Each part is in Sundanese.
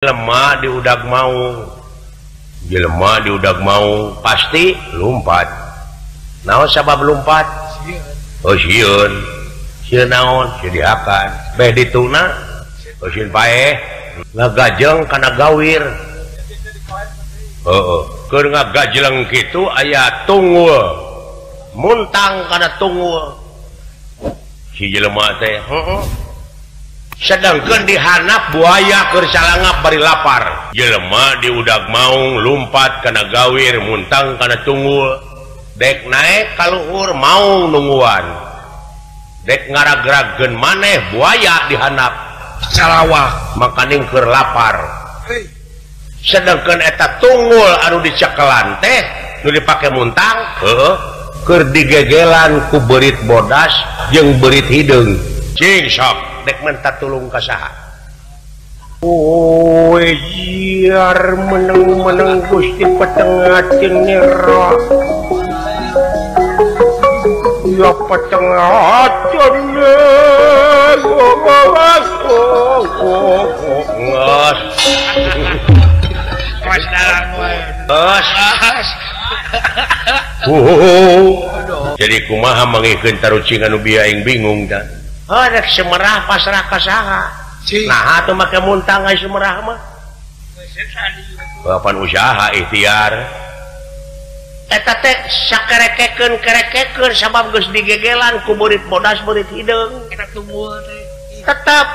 Jelema diudag mau, jelema diudag mau pasti lumpat. Naon sabab lumpat? Oh sieun, sieun naon? Sieun dihakan. Beh dituna, oh sieun paeh. Ngagajeng kana gawir. Heeh, keur ngagajleng kitu aya tunggul. Muntang kana tunggul. Si jelema teh, sedangkan dihanap buaya keur salangap bari lapar. Jelema diudag maung lumpat kana gawir muntang kana tunggul. Dek naek ka luhur mau nungguan. Dek ngaragragkeun maneh buaya dihanap salawak makaning keur lapar. Sedangkan eta tunggul anu dicekelan teh nu dipake muntang keur digegelan ku beurit bodas jeung beurit hideung. Cing sok dek minta tulung ka saha? Jiar meneng-meneng Gusti petengatin nira. Ya petengatin ngas. Mas dalang we. Jadi kumaha mangikeun tarucing anu bieu aing bingung dah. Rek semerah pasrah ka saha? Nah atuh make muntang aya semerah mah. Papan usaha ikhtiar. Eta teh sakerekekeun sabab geus digegelan ku beurit bodas beurit hideung. Eta tunggul teh. Tetep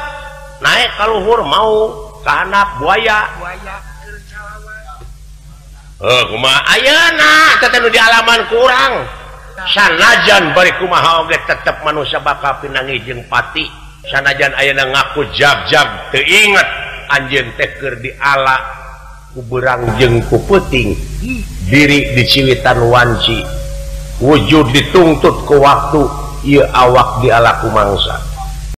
naik ka luhur mau kahanap buaya. Buaya keur salawat. Kumaha ayeuna teh nu di alaman kurang. Sanajan bari kumaha oge tetep manusia bakal pinangi jeung pati. Sanajan ayeuna ngaku jag-jag teu inget anjeun teh keur diala ku beurang jeung ku peuting. Diri diciwitan wanci. Wujud dituntut ku waktu ieu awak diala ku mangsa.